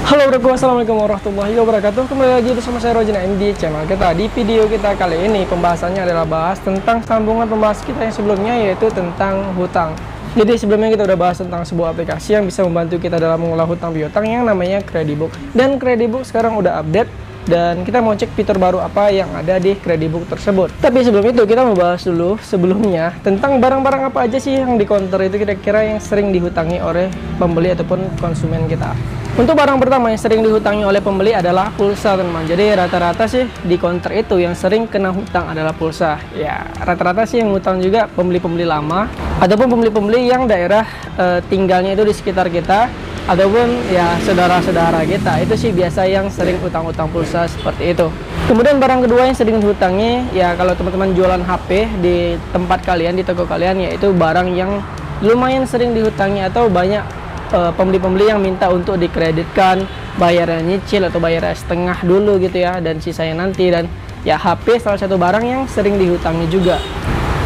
Halo bro, assalamualaikum warahmatullahi wabarakatuh. Kembali lagi bersama saya Rojin di channel kita. Di video kita kali ini pembahasannya adalah bahas tentang sambungan pembahas kita yang sebelumnya, yaitu tentang hutang. Jadi sebelumnya kita udah bahas tentang sebuah aplikasi yang bisa membantu kita dalam mengolah hutang piutang yang namanya Kredibook. Dan Kredibook sekarang udah update dan kita mau cek fitur baru apa yang ada di Kredibook tersebut. Tapi sebelum itu kita mau bahas dulu sebelumnya tentang barang-barang apa aja sih yang di counter itu kira-kira yang sering dihutangi oleh pembeli ataupun konsumen kita. Untuk barang pertama yang sering dihutangi oleh pembeli adalah pulsa, teman-teman. Jadi rata-rata sih di counter itu yang sering kena hutang adalah pulsa. Ya, rata-rata sih yang hutang juga pembeli-pembeli lama ataupun pembeli-pembeli yang daerah tinggalnya itu di sekitar kita ataupun ya saudara-saudara kita. Itu sih biasa yang sering utang-utang pulsa seperti itu. Kemudian barang kedua yang sering dihutangi, ya kalau teman-teman jualan HP di tempat kalian, di toko kalian, yaitu barang yang lumayan sering dihutangi atau banyak pembeli-pembeli yang minta untuk dikreditkan, bayarnya nyicil atau bayarnya setengah dulu gitu ya, dan sisanya nanti. Dan ya HP salah satu barang yang sering dihutangi juga.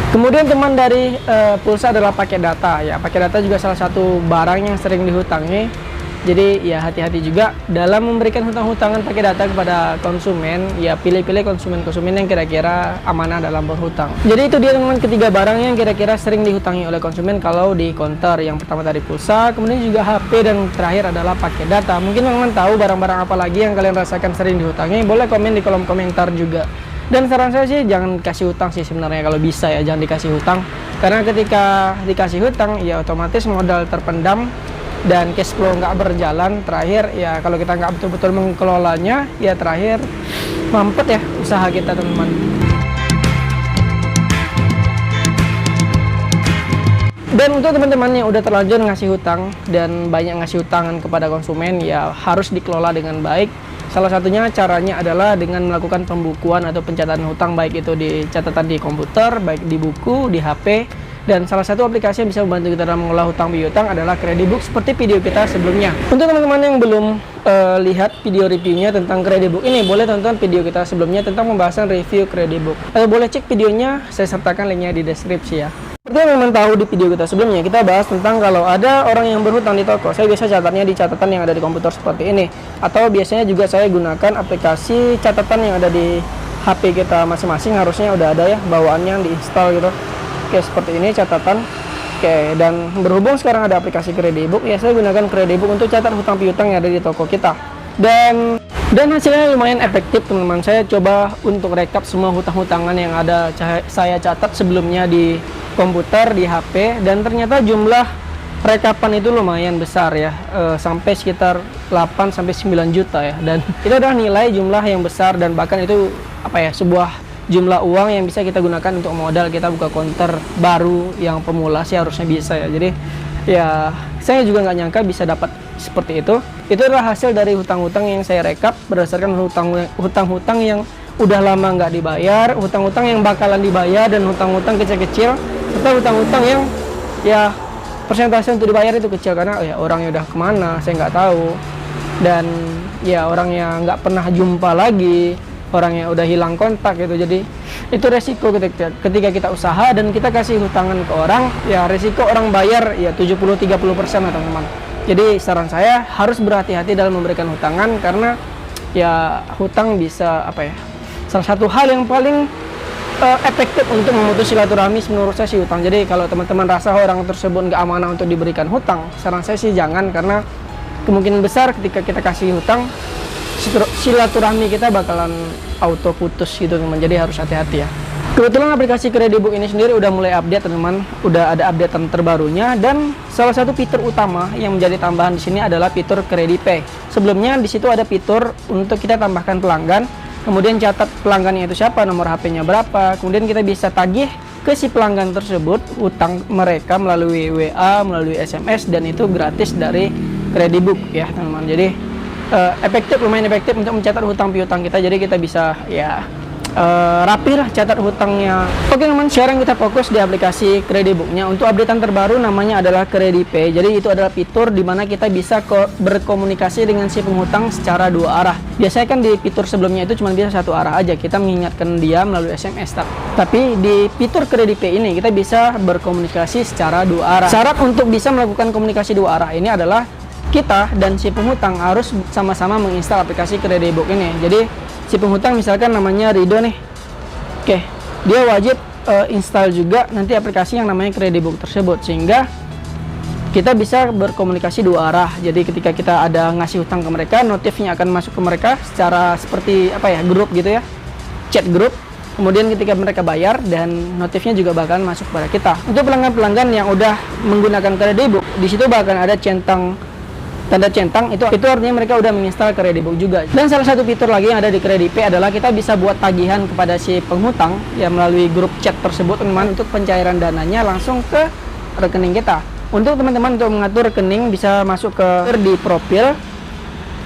Kemudian teman dari pulsa adalah paket data. Ya, paket data juga salah satu barang yang sering dihutangi. Jadi ya hati-hati juga dalam memberikan hutang-hutangan pakai data kepada konsumen. Ya pilih-pilih konsumen-konsumen yang kira-kira amanah dalam berhutang. Jadi itu dia teman-teman, ketiga barang yang kira-kira sering dihutangi oleh konsumen kalau di counter. Yang pertama tadi pulsa, kemudian juga HP, dan terakhir adalah pakai data. Mungkin teman-teman tahu barang-barang apa lagi yang kalian rasakan sering dihutangi, boleh komen di kolom komentar juga. Dan saran saya sih jangan kasih hutang sih sebenarnya, kalau bisa ya jangan dikasih hutang. Karena ketika dikasih hutang ya otomatis modal terpendam dan cash flow nggak berjalan. Terakhir ya kalau kita nggak betul-betul mengelolanya, ya terakhir mampet ya usaha kita, teman-teman. Dan untuk teman-teman yang udah terlanjur ngasih hutang dan banyak ngasih hutangan kepada konsumen, ya harus dikelola dengan baik. Salah satunya caranya adalah dengan melakukan pembukuan atau pencatatan hutang, baik itu di catatan di komputer, baik di buku, di HP. Dan salah satu aplikasi yang bisa membantu kita dalam mengolah hutang piutang adalah Kredibook, seperti video kita sebelumnya. Untuk teman-teman yang belum lihat video reviewnya tentang Kredibook ini, boleh tonton video kita sebelumnya tentang pembahasan review Kredibook. Boleh cek videonya, saya sertakan linknya di deskripsi ya. Seperti yang memang tahu di video kita sebelumnya, kita bahas tentang kalau ada orang yang berhutang di toko, saya biasa catatnya di catatan yang ada di komputer seperti ini. Atau biasanya juga saya gunakan aplikasi catatan yang ada di HP kita masing-masing, harusnya udah ada ya bawaannya yang diinstal gitu. Oke, seperti ini catatan. Oke, dan berhubung sekarang ada aplikasi Kredibook, ya saya gunakan Kredibook untuk catat hutang piutang yang ada di toko kita. Dan hasilnya lumayan efektif, teman-teman. Saya coba untuk rekap semua hutang-hutangan yang ada saya catat sebelumnya di komputer, di HP, dan ternyata jumlah rekapan itu lumayan besar ya, sampai sekitar 8-9 juta ya. Dan itu adalah nilai jumlah yang besar, dan bahkan itu apa ya, sebuah jumlah uang yang bisa kita gunakan untuk modal kita buka counter baru yang pemula sih harusnya bisa ya. Jadi ya saya juga nggak nyangka bisa dapat seperti itu. Itu adalah hasil dari hutang-hutang yang saya rekap berdasarkan hutang-hutang yang udah lama nggak dibayar, hutang-hutang yang bakalan dibayar, dan hutang-hutang kecil-kecil, serta hutang-hutang yang ya persentase untuk dibayar itu kecil karena ya orangnya udah kemana saya nggak tahu, dan ya orangnya nggak pernah jumpa lagi, orangnya udah hilang kontak gitu. Jadi itu resiko ketika kita usaha dan kita kasih hutangan ke orang, ya resiko orang bayar ya 70-30% lah, teman-teman. Jadi saran saya harus berhati-hati dalam memberikan hutangan, karena ya hutang bisa apa ya, salah satu hal yang paling efektif untuk memutus silaturahmi menurut saya sih hutang. Jadi kalau teman-teman rasa orang tersebut nggak amanah untuk diberikan hutang, saran saya sih jangan, karena kemungkinan besar ketika kita kasih hutang silaturahmi kita bakalan auto putus gitu, teman. Jadi harus hati-hati ya. Kebetulan aplikasi Kredibook ini sendiri udah mulai update, teman-teman. Udah ada updatean terbarunya, dan salah satu fitur utama yang menjadi tambahan di sini adalah fitur KrediPay. Sebelumnya di situ ada fitur untuk kita tambahkan pelanggan, kemudian catat pelanggannya itu siapa, nomor HP-nya berapa, kemudian kita bisa tagih ke si pelanggan tersebut hutang mereka melalui WA, melalui SMS, dan itu gratis dari Kredibook ya, teman-teman. Jadi lumayan efektif untuk mencatat hutang piutang kita. Jadi kita bisa ya rapi lah catat hutangnya. Oke teman, sekarang kita fokus di aplikasi Kredibooknya. Untuk updatean terbaru namanya adalah KrediPay. Jadi itu adalah fitur di mana kita bisa berkomunikasi dengan si penghutang secara dua arah. Biasanya kan di fitur sebelumnya itu cuma bisa satu arah aja, kita mengingatkan dia melalui SMS. Tapi di fitur KrediPay ini kita bisa berkomunikasi secara dua arah. Syarat untuk bisa melakukan komunikasi dua arah ini adalah kita dan si penghutang harus sama-sama menginstal aplikasi Kredibook ini. Jadi si penghutang misalkan namanya Rido nih, oke, dia wajib install juga nanti aplikasi yang namanya Kredibook tersebut, sehingga kita bisa berkomunikasi dua arah. Jadi ketika kita ada ngasih hutang ke mereka, notifnya akan masuk ke mereka secara seperti apa ya, grup gitu ya, chat grup. Kemudian ketika mereka bayar, dan notifnya juga bakalan masuk kepada kita. Untuk pelanggan-pelanggan yang udah menggunakan Kredibook, di situ bakalan ada tanda centang, itu artinya mereka udah menginstal Kredibook juga. Dan salah satu fitur lagi yang ada di KrediPay adalah kita bisa buat tagihan kepada si penghutang ya melalui grup chat tersebut, teman-teman, untuk pencairan dananya langsung ke rekening kita. Untuk teman-teman untuk mengatur rekening bisa masuk ke di profil,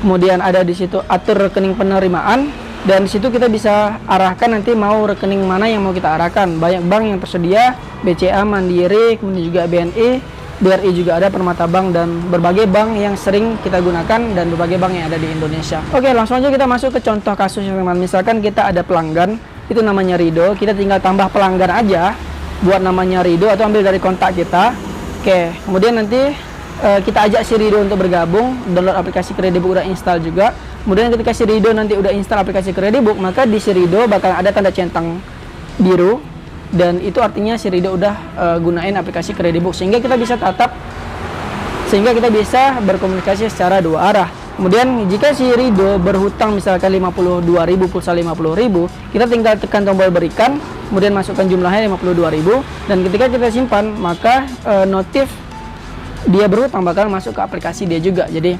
kemudian ada di situ atur rekening penerimaan, dan di situ kita bisa arahkan nanti mau rekening mana yang mau kita arahkan. Banyak bank yang tersedia, BCA, Mandiri, kemudian juga BNI, BRI juga ada, Permata Bank, dan berbagai bank yang sering kita gunakan, dan berbagai bank yang ada di Indonesia. Oke, langsung aja kita masuk ke contoh kasus yang teman. Misalkan kita ada pelanggan, itu namanya Rido, kita tinggal tambah pelanggan aja, buat namanya Rido atau ambil dari kontak kita. Oke, kemudian nanti kita ajak si Rido untuk bergabung, download aplikasi Kredibook, udah install juga. Kemudian ketika si Rido nanti udah install aplikasi Kredibook, maka di si Rido bakal ada tanda centang biru, dan itu artinya si Rido udah gunain aplikasi Kredibook, sehingga kita bisa berkomunikasi secara dua arah. Kemudian jika si Rido berhutang misalkan 52.000 pulsa 50.000, kita tinggal tekan tombol berikan, kemudian masukkan jumlahnya 52.000, dan ketika kita simpan, maka notif dia berhutang bakal masuk ke aplikasi dia juga. Jadi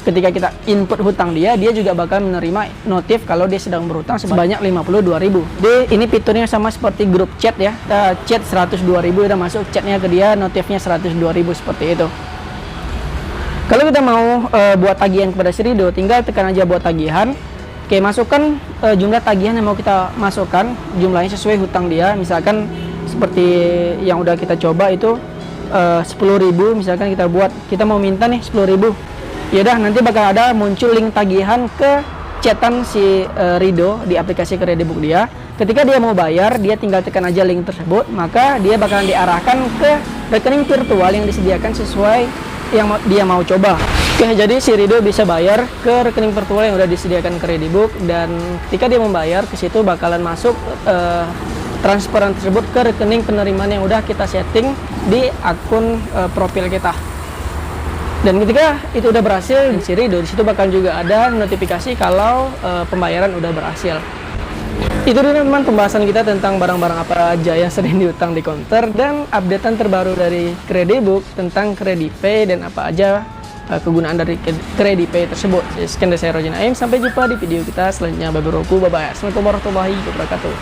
ketika kita input hutang dia juga bakal menerima notif kalau dia sedang berhutang sebanyak 52.000. Jadi ini fiturnya sama seperti grup chat ya. Kita chat 102.000, udah masuk chatnya ke dia, notifnya 102.000 seperti itu. Kalau kita mau buat tagihan kepada si Rido, tinggal tekan aja buat tagihan. Oke, masukkan jumlah tagihan yang mau kita masukkan, jumlahnya sesuai hutang dia. Misalkan seperti yang udah kita coba itu 10.000, misalkan kita mau minta nih 10.000. Yaudah, nanti bakal ada muncul link tagihan ke chatan si Rido di aplikasi Kredibook dia. Ketika dia mau bayar, dia tinggal tekan aja link tersebut, maka dia bakalan diarahkan ke rekening virtual yang disediakan sesuai yang dia mau coba. Oke, jadi si Rido bisa bayar ke rekening virtual yang udah disediakan Kredibook, dan ketika dia membayar, ke situ bakalan masuk transferan tersebut ke rekening penerimaan yang udah kita setting di akun profil kita. Dan ketika itu udah berhasil, si Rido di situ bakal juga ada notifikasi kalau pembayaran udah berhasil. Itu dia teman-teman pembahasan kita tentang barang-barang apa aja yang sering diutang di counter, dan updatean terbaru dari Kredibook tentang KrediPay dan apa aja kegunaan dari KrediPay tersebut. Sekian dari saya Roji Naim, sampai jumpa di video kita selanjutnya. Bye bye. Assalamualaikum warahmatullahi wabarakatuh.